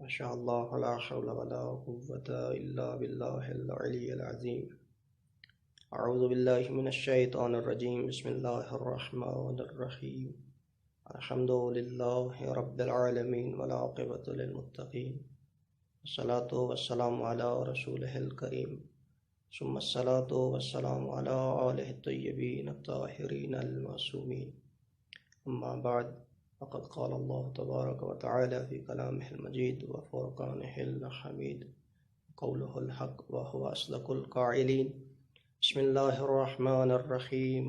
ما شاء الله لا حول ولا قوة إلا بالله العلي العظيم. أعوذ بالله من الشيطان الرجيم. بسم الله الرحمن الرحيم. الحمد لله رب العالمين والعاقبة للمتقين، والصلاة والسلام على رسوله الكريم، ثم الصلاة والسلام على آله الطيبين الطاهرين المعصومين. أما بعد، فقد قال الله تبارك وتعالى في كلامه المجيد وفرقانه الحميد، قوله الحق وهو أصدق القائلين. بسم الله الرحمن الرحيم.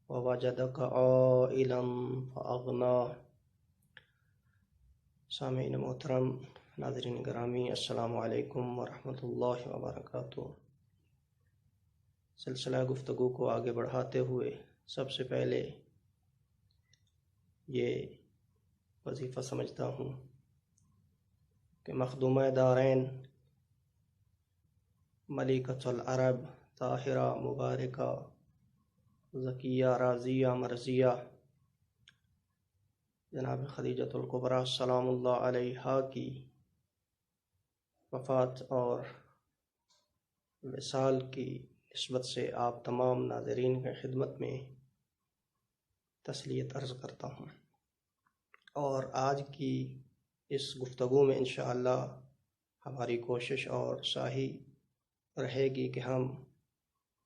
ووجدك عائلا فأغنى. سامعین محترم، ناظرین گرامی، السلام علیکم ورحمۃ اللہ وبرکاتہ۔ سلسلہ گفتگو کو آگے بڑھاتے ہوئے سب سے پہلے یہ وظیفہ سمجھتا ہوں کہ مخدومہ دارین ملکۃ العرب طاہرہ مبارکہ زکیہ راضیہ مرضیہ جناب خدیجۃ الکبریٰ سلام اللہ علیہا کی وفات اور وصال کی نسبت سے آپ تمام ناظرین کی خدمت میں تسلیت عرض کرتا ہوں، اور آج کی اس گفتگو میں انشاءاللہ ہماری کوشش اور سعی رہے گی کہ ہم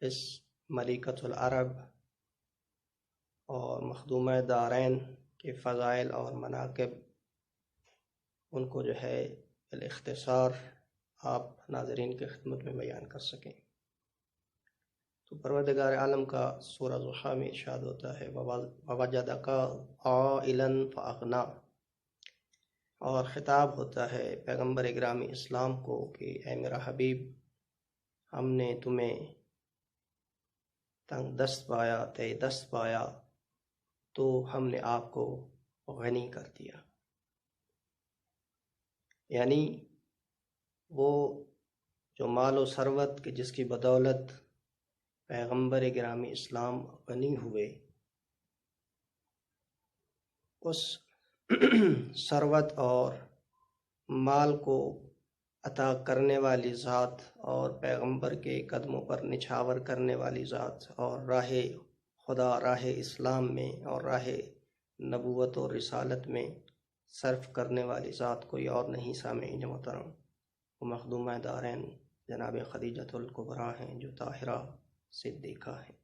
اس ملکۃ العرب اور مخدومہ دارین کے فضائل اور مناقب ان کو بالاختصار آپ ناظرین کی خدمت میں بیان کر سکیں۔ تو پروردگار عالم کا سورہ ضحیٰ میں ارشاد ہوتا ہے وَوَجَدَكَ عَائِلًا فَأَغْنَىٰ، اور خطاب ہوتا ہے پیغمبر گرامی اسلام کو کہ اے میرا حبیب، ہم نے تمہیں تنگ دست پایا، تہی دست پایا، تو ہم نے آپ کو غنی کر دیا۔ یعنی وہ جو مال و ثروت کہ جس کی بدولت پیغمبر گرامی اسلام غنی ہوئے، اس ثروت اور مال کو عطا کرنے والی ذات اور پیغمبر کے قدموں پر نچھاور کرنے والی ذات اور راہ خدا، راہ اسلام میں اور راہ نبوت اور رسالت میں صرف کرنے والی ذات کوئی اور نہیں سامعین محترم، وہ مخدومہ دارین جناب خدیجۃ الکبریٰ ہیں جو طاہرہ صدیقہ ہیں۔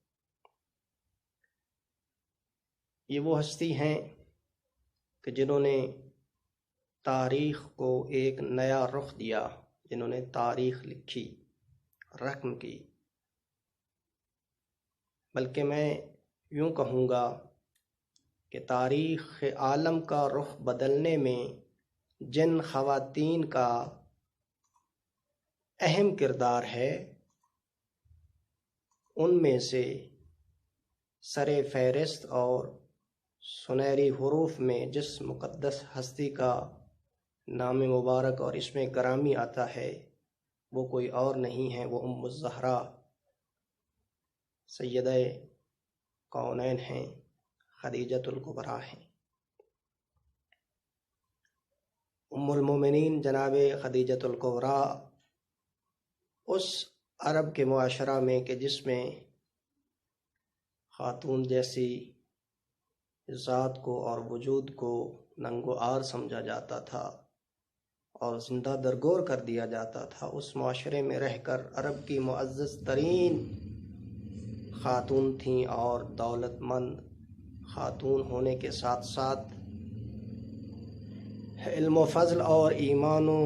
یہ وہ ہستی ہیں کہ جنہوں نے تاریخ کو ایک نیا رخ دیا، جنہوں نے تاریخ لکھی، رقم کی، بلکہ میں یوں کہوں گا کہ تاریخ عالم کا رخ بدلنے میں جن خواتین کا اہم کردار ہے، ان میں سے سر فہرست اور سنہری حروف میں جس مقدس ہستی کا نام مبارک اور اس میں گرامی آتا ہے وہ کوئی اور نہیں ہے، وہ ام الزہراء سیدہ کونین ہیں، خدیجۃ الکبریٰ ہیں۔ ام المومنین جناب خدیجۃ الکبریٰ اس عرب کے معاشرہ میں کہ جس میں خاتون جیسی ذات کو اور وجود کو ننگ و عار سمجھا جاتا تھا اور زندہ درگور کر دیا جاتا تھا، اس معاشرے میں رہ کر عرب کی معزز ترین خاتون تھیں، اور دولت مند خاتون ہونے کے ساتھ ساتھ علم و فضل اور ایمان و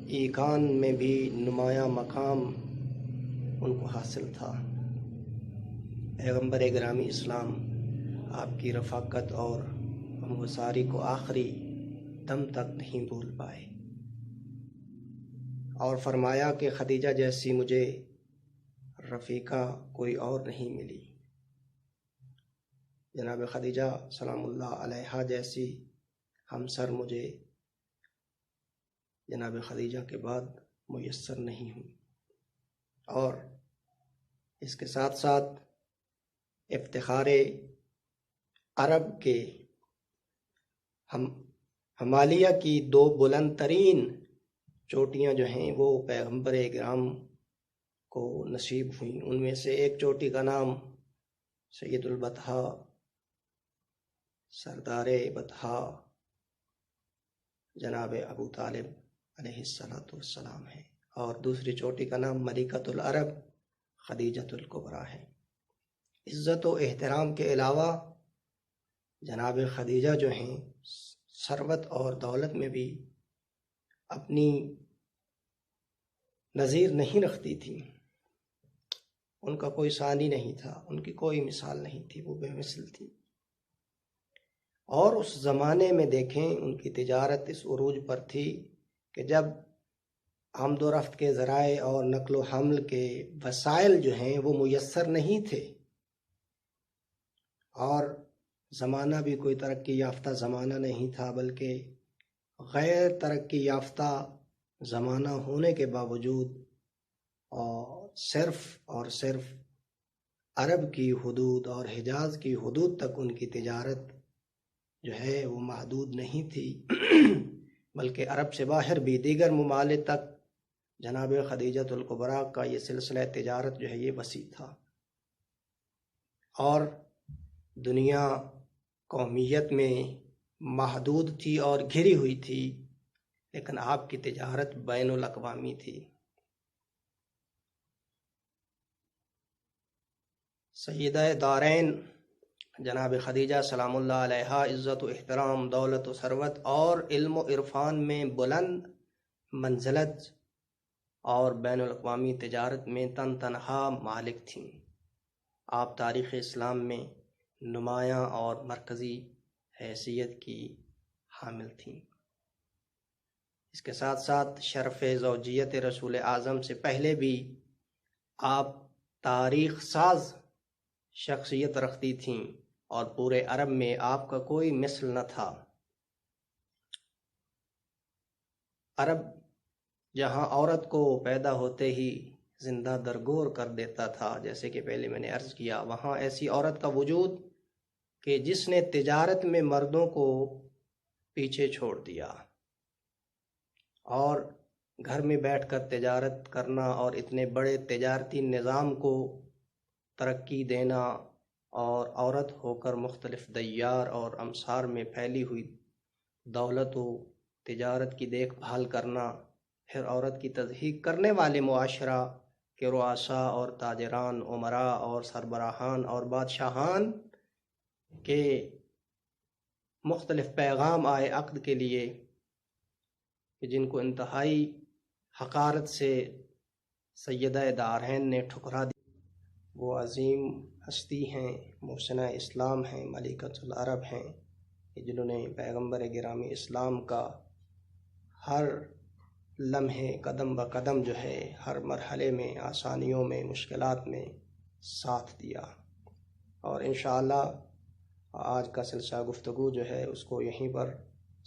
ایقان میں بھی نمایاں مقام ان کو حاصل تھا۔ پیغمبر گرامی اسلام آپ کی رفاقت اور ہمگساری کو آخری دم تک نہیں بھول پائے، اور فرمایا کہ خدیجہ جیسی مجھے رفیقہ کوئی اور نہیں ملی، جناب خدیجہ سلام اللہ علیہا جیسی ہمسر مجھے جناب خدیجہ کے بعد میسر نہیں ہوئی۔ اور اس کے ساتھ ساتھ افتخار عرب کے ہمالیہ کی 2 بلند ترین چوٹیاں جو ہیں وہ پیغمبر کرام کو نصیب ہوئیں۔ ان میں سے ایک چوٹی کا نام سید البطحاء، سردار بطحا جناب ابو طالب علیہ السلام ہے، اور دوسری چوٹی کا نام ملکۃ العرب خدیجۃ الکبریٰ ہے۔ عزت و احترام کے علاوہ جناب خدیجہ جو ہیں ثروت اور دولت میں بھی اپنی نظیر نہیں رکھتی تھی، ان کا کوئی ثانی نہیں تھا، ان کی کوئی مثال نہیں تھی، وہ بے مثل تھی۔ اور اس زمانے میں دیکھیں ان کی تجارت اس عروج پر تھی کہ جب آمد و رفت کے ذرائع اور نقل و حمل کے وسائل جو ہیں وہ میسر نہیں تھے، اور زمانہ بھی کوئی ترقی یافتہ زمانہ نہیں تھا، بلکہ غیر ترقی یافتہ زمانہ ہونے کے باوجود اور صرف عرب کی حدود اور حجاز کی حدود تک ان کی تجارت جو ہے وہ محدود نہیں تھی، بلکہ عرب سے باہر بھی دیگر ممالک تک جناب خدیجۃ الکبریٰ کا یہ سلسلہ تجارت جو ہے یہ وسیع تھا، اور دنیا قومیت میں محدود تھی اور گھری ہوئی تھی، لیکن آپ کی تجارت بین الاقوامی تھی۔ سیدہ دارین جناب خدیجہ سلام اللہ علیہا عزت و احترام، دولت و ثروت اور علم و عرفان میں بلند منزلت اور بین الاقوامی تجارت میں تنہا مالک تھیں۔ آپ تاریخ اسلام میں نمایاں اور مرکزی حیثیت کی حامل تھیں۔ اس کے ساتھ ساتھ شرف زوجیت رسول اعظم سے پہلے بھی آپ تاریخ ساز شخصیت رکھتی تھیں، اور پورے عرب میں آپ کا کوئی مثل نہ تھا۔ عرب جہاں عورت کو پیدا ہوتے ہی زندہ درگور کر دیتا تھا، جیسے کہ پہلے میں نے عرض کیا، وہاں ایسی عورت کا وجود کہ جس نے تجارت میں مردوں کو پیچھے چھوڑ دیا، اور گھر میں بیٹھ کر تجارت کرنا اور اتنے بڑے تجارتی نظام کو ترقی دینا، اور عورت ہو کر مختلف دیار اور امصار میں پھیلی ہوئی دولت و تجارت کی دیکھ بھال کرنا، پھر عورت کی تضحیک کرنے والے معاشرہ کے رؤساء اور تاجران، امراء اور سربراہان اور بادشاہان کے مختلف پیغام آئے عقد کے لیے، جن کو انتہائی حقارت سے سیدہ دارین نے ٹھکرا دیا۔ وہ عظیم ہستی ہیں، محسنہ اسلام ہیں، ملکۃ العرب ہیں، جنہوں نے پیغمبر گرامی اسلام کا ہر لمحے قدم بہ قدم جو ہے ہر مرحلے میں آسانیوں میں مشکلات میں ساتھ دیا۔ اور انشاءاللہ آج کا سلسلہ گفتگو جو ہے اس کو یہیں پر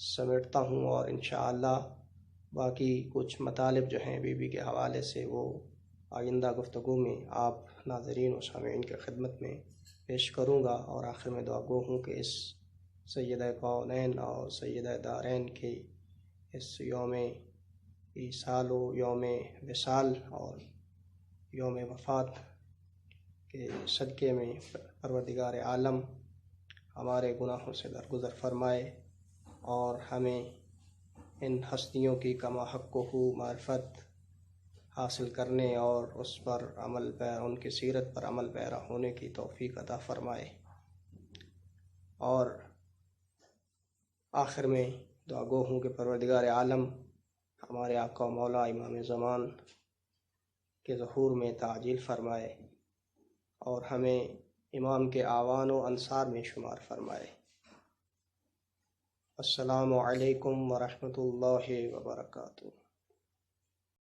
سمیٹتا ہوں، اور انشاءاللہ باقی کچھ مطالب جو ہیں بی بی کے حوالے سے وہ آئندہ گفتگو میں آپ ناظرین و سامعین کی خدمت میں پیش کروں گا۔ اور آخر میں دعا گو ہوں کہ اس سیدہ کونین اور سیدہ دارین کے اس یوم ایصال و یوم وصال اور یوم وفات کے صدقے میں پروردگار عالم ہمارے گناہوں سے درگزر فرمائے، اور ہمیں ان ہستیوں کی کما حق و معرفت حاصل کرنے اور اس پر عمل ان کی سیرت پر عمل پیرا ہونے کی توفیق عطا فرمائے۔ اور آخر میں دعا گو ہوں کہ پروردگار عالم ہمارے آقا و مولا امام زمان کے ظہور میں تعجیل فرمائے، اور ہمیں امام کے اعوان و انصار میں شمار فرمائے۔ السلام علیکم ورحمۃ اللہ وبرکاتہ۔